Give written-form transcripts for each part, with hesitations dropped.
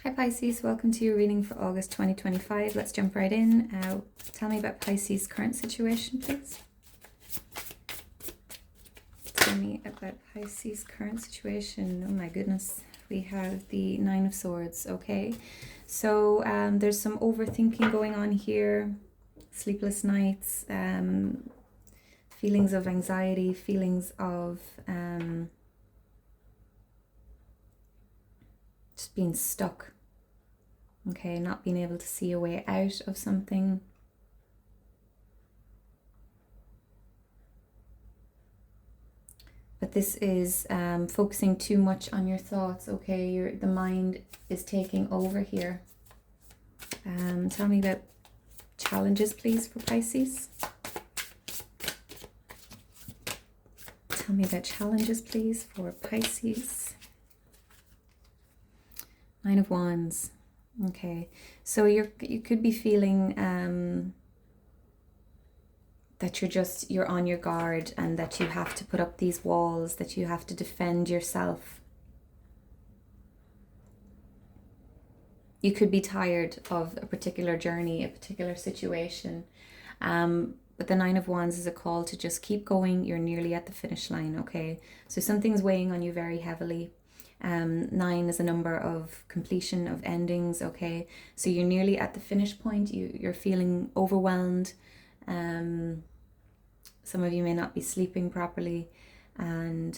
Hi Pisces, welcome to your reading for August 2025. Let's jump right in. Tell me about Pisces' current situation, please. Tell me about Pisces' current situation. Oh my goodness. We have the Nine of Swords, okay? So there's some overthinking going on here. Sleepless nights, feelings of anxiety, feelings of just being stuck. Okay, not being able to see a way out of something. But this is focusing too much on your thoughts, okay? The mind is taking over here. Tell me about challenges, please, for Pisces. Tell me about challenges, please, for Pisces. Nine of Wands. Okay, so you could be feeling that you're on your guard and that you have to put up these walls, that you have to defend yourself. You could be tired of a particular journey, a particular situation. But the Nine of Wands is a call to just keep going. You're nearly at the finish line, okay? So something's weighing on you very heavily. 9 is a number of completion, of endings, okay? So you're nearly at the finish point. You're feeling overwhelmed. Some of you may not be sleeping properly, and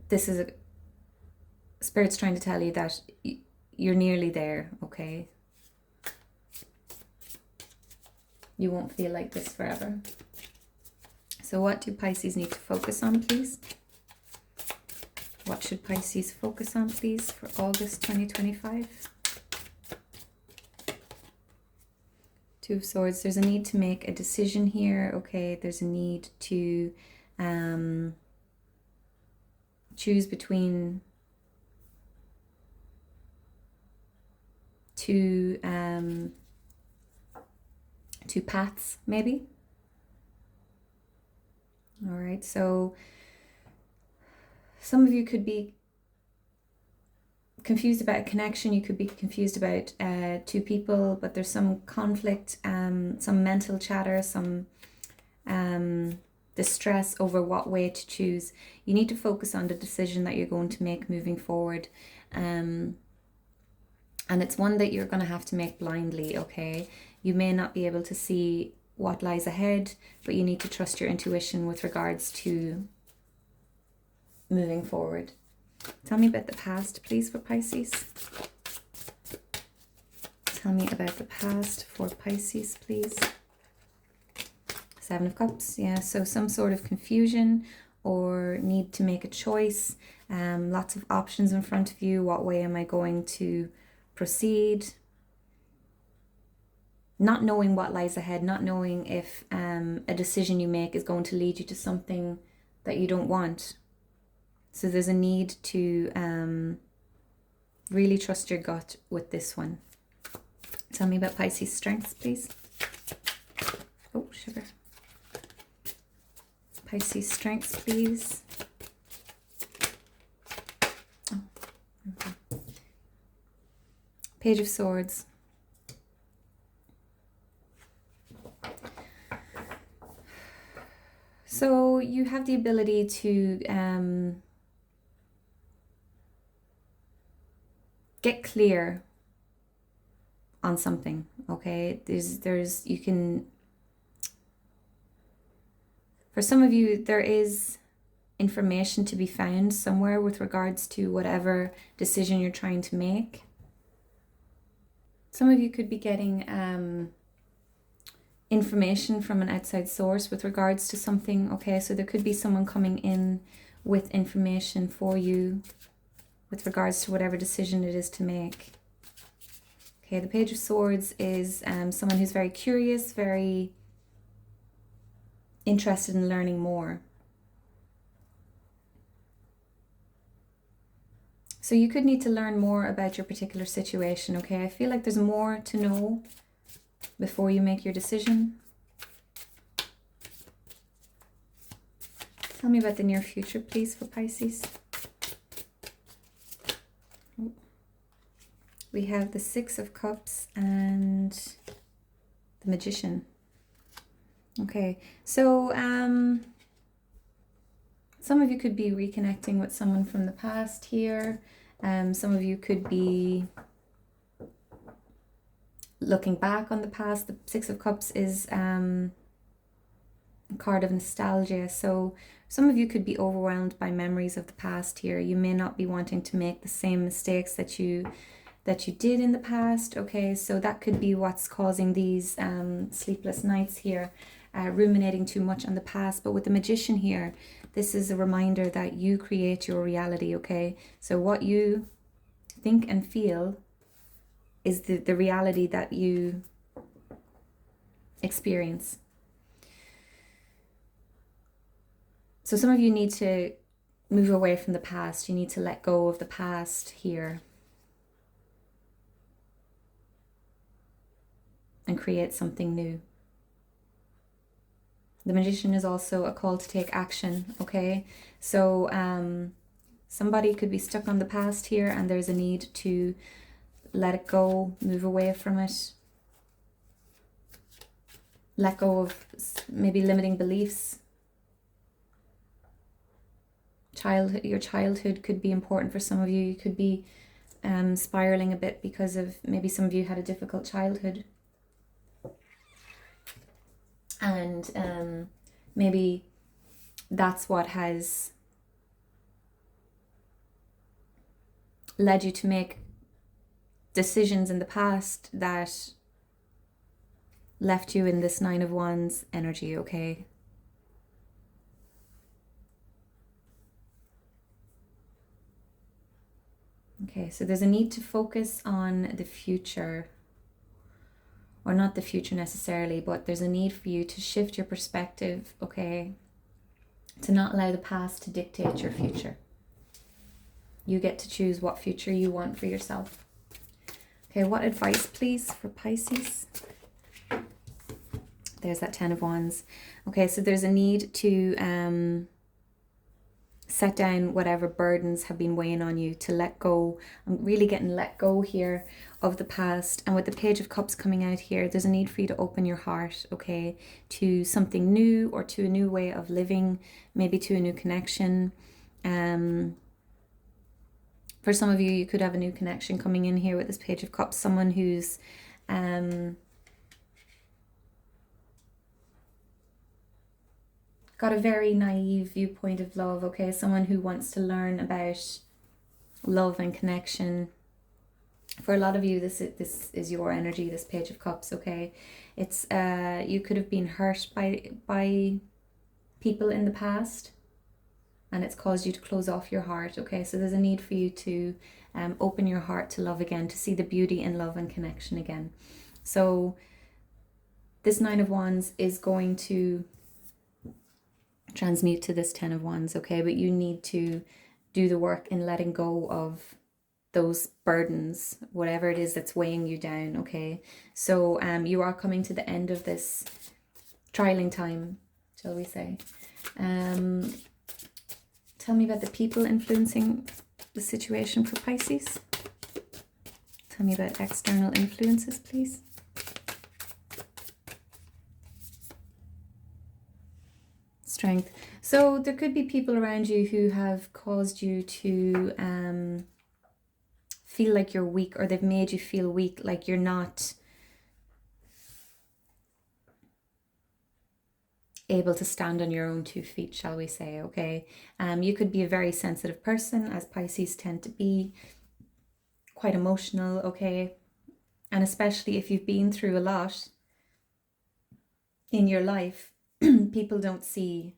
this is Spirit's trying to tell you that you're nearly there, okay? You won't feel like this forever. So what do Pisces need to focus on, please? What should Pisces focus on, please, for August 2025? Two of Swords. There's a need to make a decision here, okay? There's a need to choose between two paths, maybe. All right, so some of you could be confused about a connection. You could be confused about two people, but there's some conflict, some mental chatter, some distress over what way to choose. You need to focus on the decision that you're going to make moving forward. And it's one that you're going to have to make blindly, okay? You may not be able to see what lies ahead, but you need to trust your intuition with regards to moving forward. Tell me about the past, please, for Pisces. Tell me about the past for Pisces, please. Seven of Cups, yeah, so some sort of confusion or need to make a choice. Lots of options in front of you. What way am I going to proceed? Not knowing what lies ahead, not knowing if a decision you make is going to lead you to something that you don't want. So there's a need to really trust your gut with this one. Tell me about Pisces' strengths, please. Oh, sugar. Pisces' strengths, please. Oh, okay. Page of Swords. So you have the ability to get clear on something, okay? You can, for some of you, there is information to be found somewhere with regards to whatever decision you're trying to make. Some of you could be getting information from an outside source with regards to something, okay? So there could be someone coming in with information for you with regards to whatever decision it is to make. Okay, the Page of Swords is someone who's very curious, very interested in learning more. So you could need to learn more about your particular situation, okay? I feel like there's more to know before you make your decision. Tell me about the near future, please, for Pisces. We have the Six of Cups and the Magician. Okay, so some of you could be reconnecting with someone from the past here. Some of you could be looking back on the past. The Six of Cups is a card of nostalgia. So some of you could be overwhelmed by memories of the past here. You may not be wanting to make the same mistakes that you did in the past. Okay, so that could be what's causing these sleepless nights here, ruminating too much on the past. But with the Magician here, this is a reminder that you create your reality. Okay, so what you think and feel is the reality that you experience. So some of you need to move away from the past. You need to let go of the past here and create something new. The Magician is also a call to take action, okay? So somebody could be stuck on the past here and there's a need to let it go, move away from it. Let go of maybe limiting beliefs. Your childhood could be important for some of you. You could be spiraling a bit because of maybe some of you had a difficult childhood. And maybe that's what has led you to make decisions in the past that left you in this Nine of Wands energy, okay? Okay, so there's a need to focus on the future. Or not the future necessarily, but there's a need for you to shift your perspective, okay? To not allow the past to dictate your future. You get to choose what future you want for yourself. Okay, what advice, please, for Pisces? There's that Ten of Wands. Okay, so there's a need to set down whatever burdens have been weighing on you, to let go. I'm really getting let go here of the past. And with the Page of Cups coming out here, there's a need for you to open your heart, okay, to something new or to a new way of living, maybe to a new connection. For some of you, you could have a new connection coming in here with this Page of Cups, someone who's got a very naive viewpoint of love, okay? Someone who wants to learn about love and connection. For a lot of you, this is your energy, this Page of Cups, okay? It's you could have been hurt by people in the past, and it's caused you to close off your heart, okay? So there's a need for you to open your heart to love again, to see the beauty in love and connection again. So this Nine of Wands is going to transmute to this Ten of Wands, okay? But you need to do the work in letting go of those burdens, whatever it is that's weighing you down, okay? So you are coming to the end of this trialing time, shall we say. Tell me about the people influencing the situation for Pisces. Tell me about external influences, please. Strength. So there could be people around you who have caused you to feel like you're weak, or they've made you feel weak, like you're not able to stand on your own 2 feet, shall we say, okay? You could be a very sensitive person, as Pisces tend to be, quite emotional, okay? And especially if you've been through a lot in your life, people don't see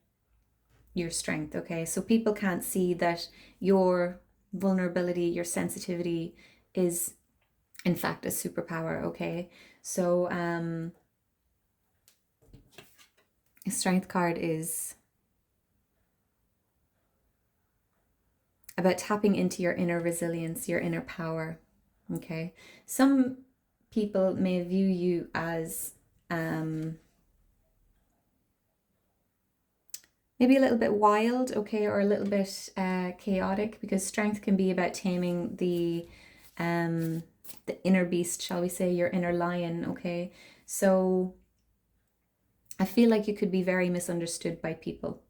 your strength, okay? So people can't see that your vulnerability, your sensitivity is in fact a superpower, okay? So a strength card is about tapping into your inner resilience, your inner power, okay? Some people may view you as maybe a little bit wild, okay, or a little bit chaotic, because strength can be about taming the inner beast, shall we say, your inner lion, okay? So I feel like you could be very misunderstood by people.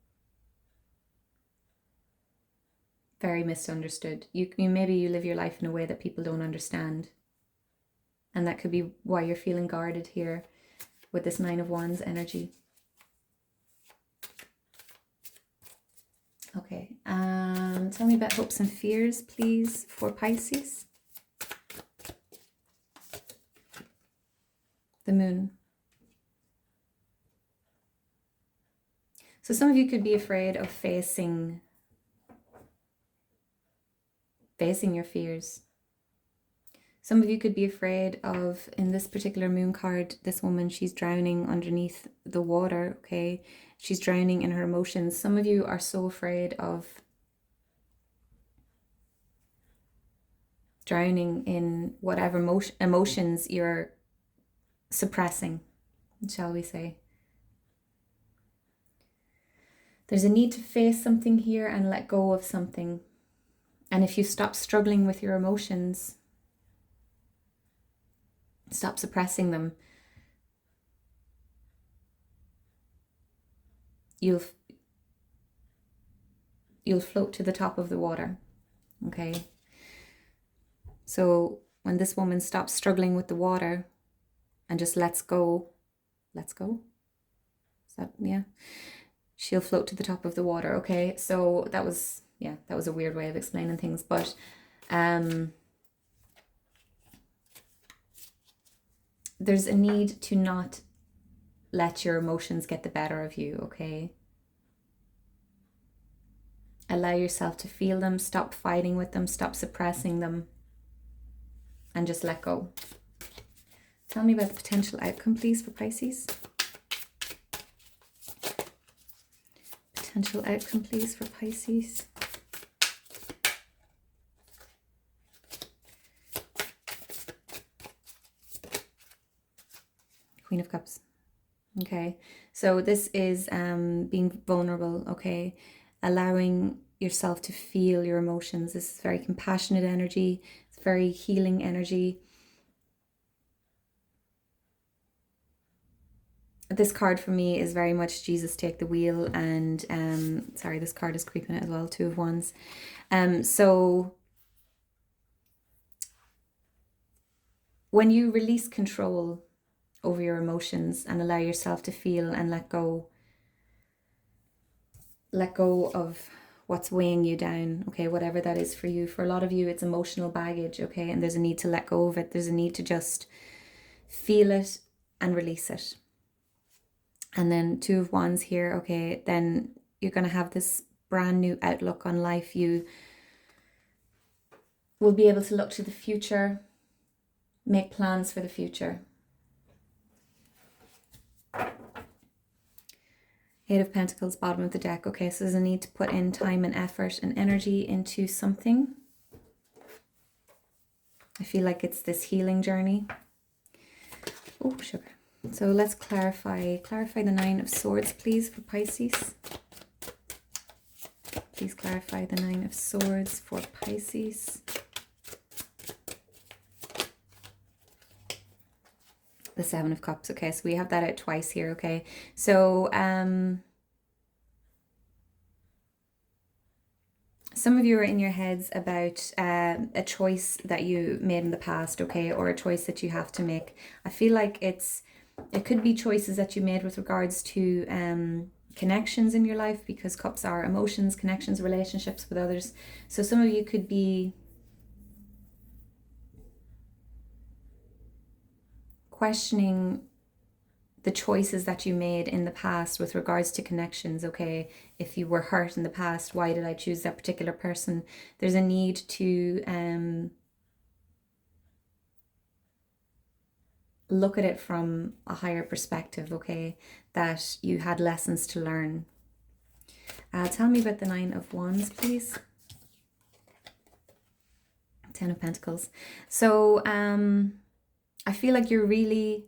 Very misunderstood. You maybe you live your life in a way that people don't understand. And that could be why you're feeling guarded here with this Nine of Wands energy. Okay, tell me about hopes and fears, please, for Pisces. The Moon. So some of you could be afraid of facing your fears. Some of you could be afraid of, in this particular moon card, this woman, she's drowning underneath the water, okay? She's drowning in her emotions. Some of you are so afraid of drowning in whatever emotions you're suppressing, shall we say. There's a need to face something here and let go of something. And if you stop struggling with your emotions, stop suppressing them, you'll float to the top of the water, okay? So when this woman stops struggling with the water and just lets go, is that, yeah? She'll float to the top of the water, okay? So that was a weird way of explaining things, but there's a need to not let your emotions get the better of you, okay? Allow yourself to feel them, stop fighting with them, stop suppressing them, and just let go. Tell me about the potential outcome, please, for Pisces. Potential outcome, please, for Pisces. Queen of Cups. Okay, so this is being vulnerable, okay? Allowing yourself to feel your emotions. This is very compassionate energy. It's very healing energy. This card for me is very much Jesus take the wheel, and sorry, this card is creeping it as well, Two of Wands. So when you release control over your emotions and allow yourself to feel and let go of what's weighing you down, okay, whatever that is for you. For a lot of you, it's emotional baggage, okay, and there's a need to let go of it. There's a need to just feel it and release it. And then Two of Wands here, okay, then you're going to have this brand new outlook on life. You will be able to look to the future, make plans for the future. Eight of Pentacles, bottom of the deck. Okay, so there's a need to put in time and effort and energy into something. I feel like it's this healing journey. Oh, sugar. So let's clarify the Nine of Swords, please, for Pisces. Please clarify the Nine of Swords for Pisces. The Seven of Cups. Okay, so we have that out twice here, okay? So, some of you are in your heads about a choice that you made in the past, okay? Or a choice that you have to make. I feel like it could be choices that you made with regards to connections in your life, because cups are emotions, connections, relationships with others. So some of you could be questioning the choices that you made in the past with regards to connections, okay? If you were hurt in the past, why did I choose that particular person? There's a need to look at it from a higher perspective, okay? That you had lessons to learn. Tell me about the Nine of Wands, please. Ten of Pentacles. So I feel like you're really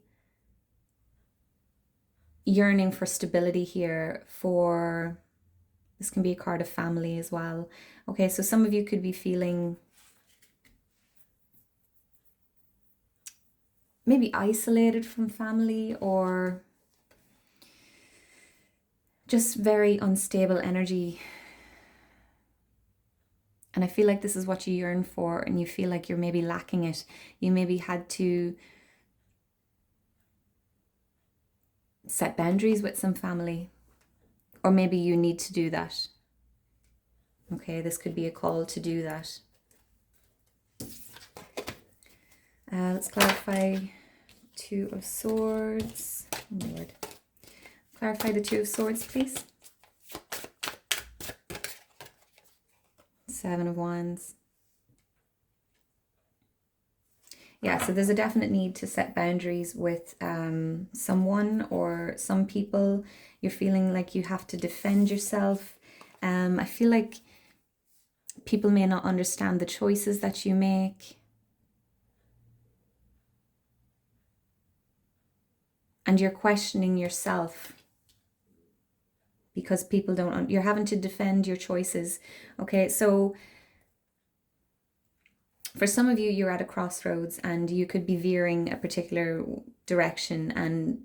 yearning for stability here, for This can be a card of family as well. Okay, so some of you could be feeling maybe isolated from family, or just very unstable energy. And I feel like this is what you yearn for, and you feel like you're maybe lacking it. You maybe had to set boundaries with some family, or maybe you need to do that. Okay, this could be a call to do that. Let's clarify Two of Swords. Oh my Lord. Clarify the Two of Swords, please. Seven of Wands. Yeah, so there's a definite need to set boundaries with someone or some people. You're feeling like you have to defend yourself. I feel like people may not understand the choices that you make. And you're questioning yourself because people don't, you're having to defend your choices. Okay, so for some of you, you're at a crossroads and you could be veering a particular direction, and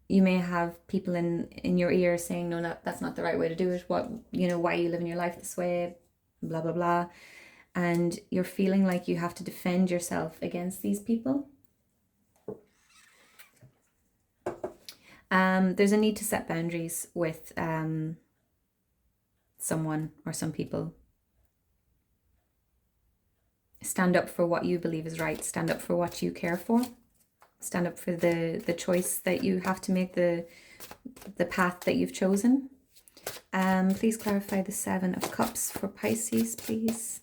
you may have people in your ear saying, no, that's not the right way to do it. What, why are you living your life this way? Blah, blah, blah. And you're feeling like you have to defend yourself against these people. There's a need to set boundaries with someone or some people. Stand up for what you believe is right. Stand up for what you care for. Stand up for the choice that you have to make, the path that you've chosen. Please clarify the Seven of Cups for Pisces, please.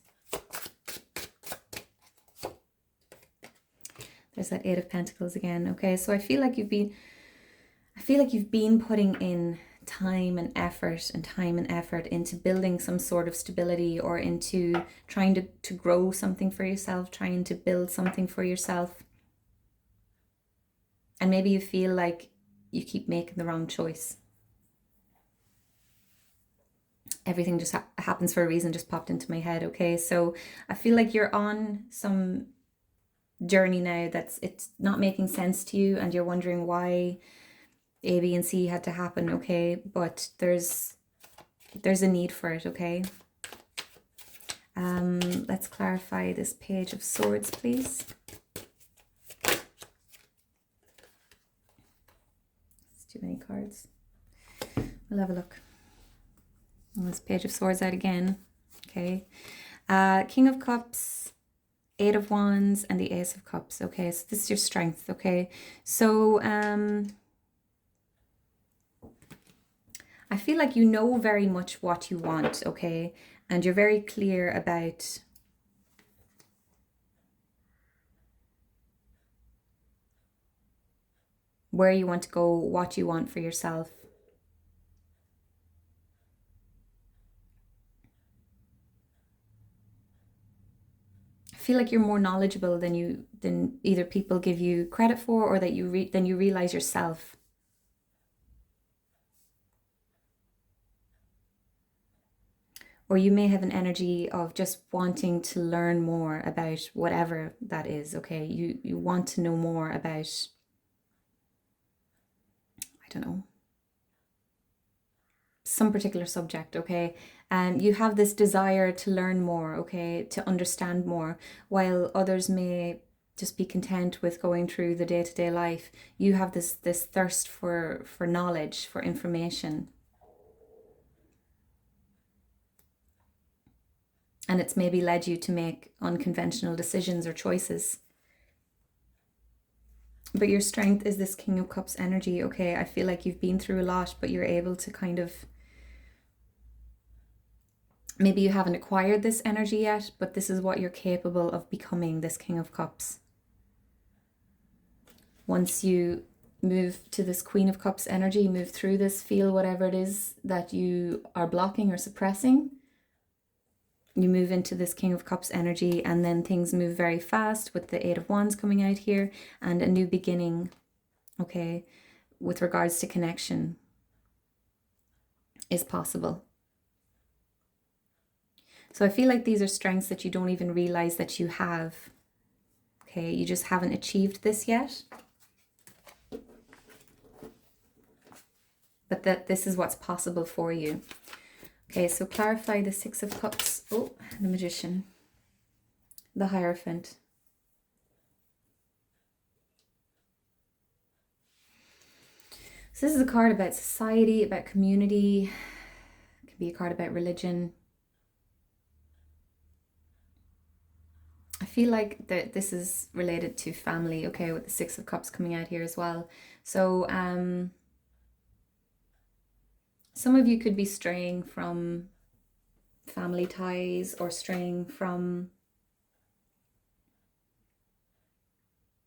There's that Eight of Pentacles again. Okay, so I feel like you've been putting in time and effort into building some sort of stability, or into trying to grow something for yourself, trying to build something for yourself. And maybe you feel like you keep making the wrong choice. Everything just happens for a reason, just popped into my head. Okay, so I feel like you're on some journey now it's not making sense to you, and you're wondering why A, B, and C had to happen. Okay, but there's a need for it. Okay, let's clarify this Page of Swords, please. It's too many cards. We'll have a look. And this Page of Swords out again. Okay, King of Cups, Eight of Wands, and the Ace of Cups. Okay, so this is your strength. Okay, so I feel like you know very much what you want, okay? And you're very clear about where you want to go, what you want for yourself. I feel like you're more knowledgeable than either people give you credit for, or that you realize yourself. Or you may have an energy of just wanting to learn more about whatever that is, okay? You want to know more about, I don't know, some particular subject, okay? And you have this desire to learn more, okay, to understand more, while others may just be content with going through the day-to-day life. You have this thirst for knowledge, for information. And it's maybe led you to make unconventional decisions or choices. But your strength is this King of Cups energy, okay? I feel like you've been through a lot, but you're able to kind of, maybe you haven't acquired this energy yet, but this is what you're capable of becoming, this King of Cups. Once you move to this Queen of Cups energy, move through this, feel whatever it is that you are blocking or suppressing, you move into this King of Cups energy, and then things move very fast with the Eight of Wands coming out here, and a new beginning, okay, with regards to connection. is possible. So I feel like these are strengths that you don't even realize that you have. Okay, you just haven't achieved this yet. But that this is what's possible for you. Okay, so clarify the Six of Cups. Oh, the Magician. The Hierophant. So this is a card about society, about community. It could be a card about religion. I feel like that this is related to family, okay, with the Six of Cups coming out here as well. So some of you could be straying from family ties or straying from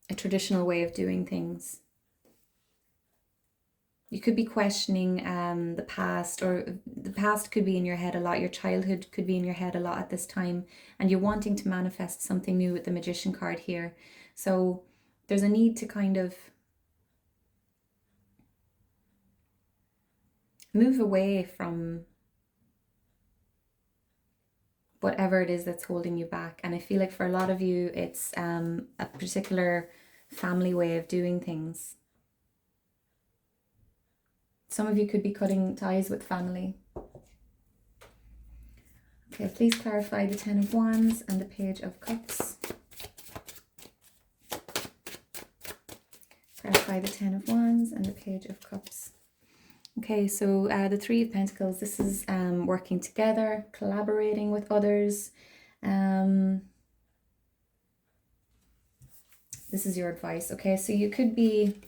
a traditional way of doing things. You could be questioning the past, or the past could be in your head a lot. Your childhood could be in your head a lot at this time, and you're wanting to manifest something new with the Magician card here. So there's a need to kind of move away from whatever it is that's holding you back. And I feel like for a lot of you, it's a particular family way of doing things. Some of you could be cutting ties with family. Okay, please clarify the Ten of Wands and the Page of Cups. Clarify the Ten of Wands and the Page of Cups. Okay, so the Three of Pentacles, this is working together, collaborating with others. This is your advice, okay? So you could be...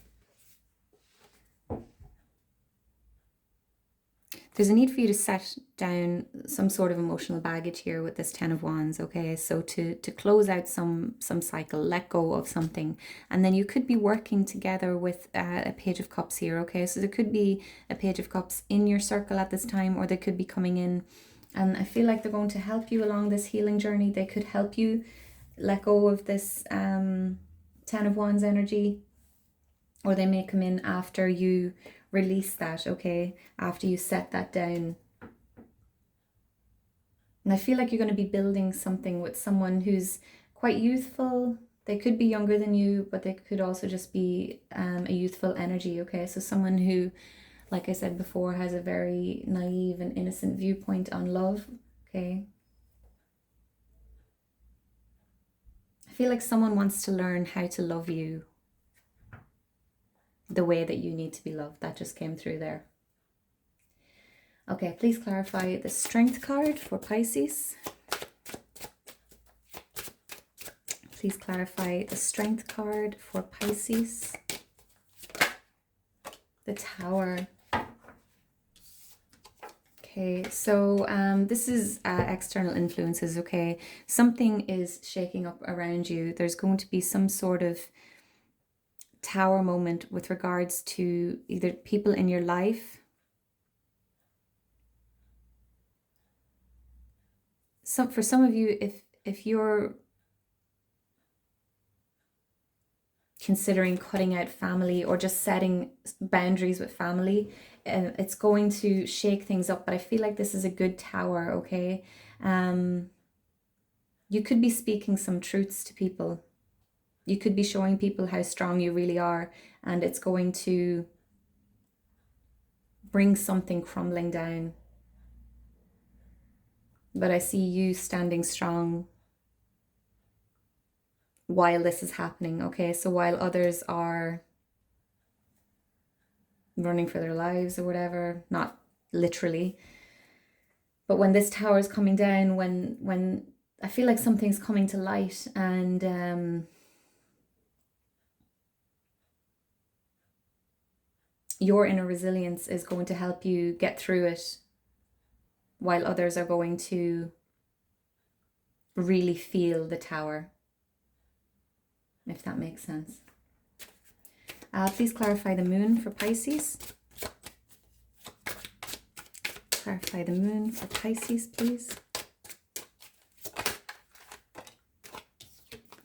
There's a need for you to set down some sort of emotional baggage here with this Ten of Wands, okay? So to close out some cycle, let go of something. And then you could be working together with a Page of Cups here, okay? So there could be a Page of Cups in your circle at this time, or they could be coming in. And I feel like they're going to help you along this healing journey. They could help you let go of this Ten of Wands energy, or they may come in after you release that, okay, after you set that down. And I feel like you're going to be building something with someone who's quite youthful. They could be younger than you, but they could also just be a youthful energy, okay? So someone who, like I said before, has a very naive and innocent viewpoint on love, okay? I feel like someone wants to learn how to love you the way that you need to be loved. That just came through there. Okay, please clarify the Strength card for Pisces. Please clarify the Strength card for Pisces. The Tower. Okay, so this is external influences, okay? Something is shaking up around you. There's going to be some sort of tower moment with regards to either people in your life. For some of you, if you're considering cutting out family or just setting boundaries with family, it's going to shake things up. But I feel like this is a good tower, okay? You could be speaking some truths to people. You could be showing people how strong you really are, and it's going to bring something crumbling down. But I see you standing strong while this is happening, okay? So while others are running for their lives or whatever, not literally, but when this tower is coming down, when I feel like something's coming to light, and your inner resilience is going to help you get through it, while others are going to really feel the tower, if that makes sense. Please clarify the Moon for Pisces. Clarify the Moon for Pisces, please.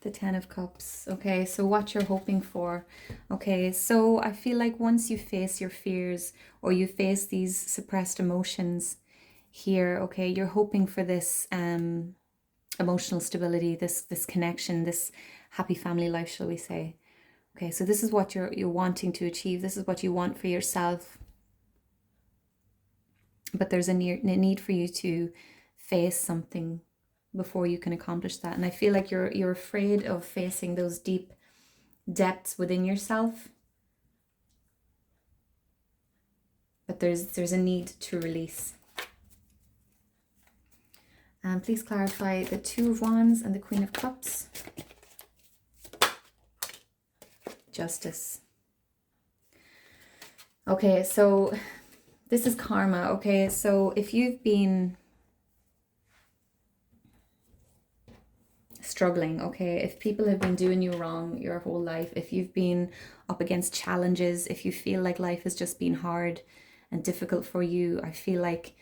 The Ten of Cups. Okay, so what you're hoping for. Okay, so I feel like once you face your fears or you face these suppressed emotions here, okay, you're hoping for this emotional stability, this connection, this happy family life, shall we say. Okay, so this is what you're wanting to achieve. This is what you want for yourself. But there's a need for you to face something before you can accomplish that. And I feel like you're afraid of facing those deep depths within yourself. But there's a need to release. And please clarify the Two of Wands and the Queen of Cups. Justice. Okay, so this is karma. Okay, so if you've been struggling, okay, if people have been doing you wrong your whole life, if you've been up against challenges, if you feel like life has just been hard and difficult for you, I feel like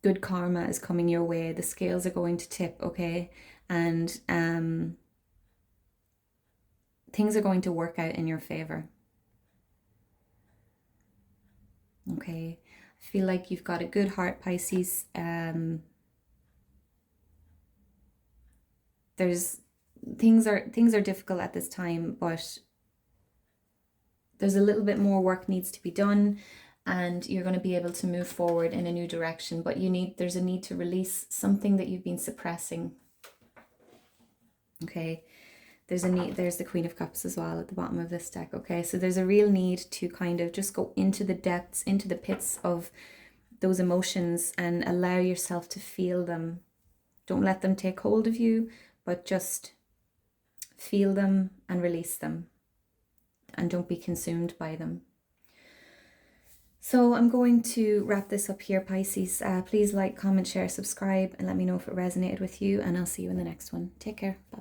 good karma is coming your way. The scales are going to tip, okay, and things are going to work out in your favor. Okay, I feel like you've got a good heart, Pisces. There's things are difficult at this time, but there's a little bit more work needs to be done, and you're going to be able to move forward in a new direction. But there's a need to release something that you've been suppressing. Okay, there's a need. There's the Queen of Cups as well at the bottom of this deck. Okay, so there's a real need to kind of just go into the depths, into the pits of those emotions and allow yourself to feel them. Don't let them take hold of you, but just feel them and release them, and don't be consumed by them. So I'm going to wrap this up here, Pisces. Please like, comment, share, subscribe, and let me know if it resonated with you, and I'll see you in the next one. Take care. Bye.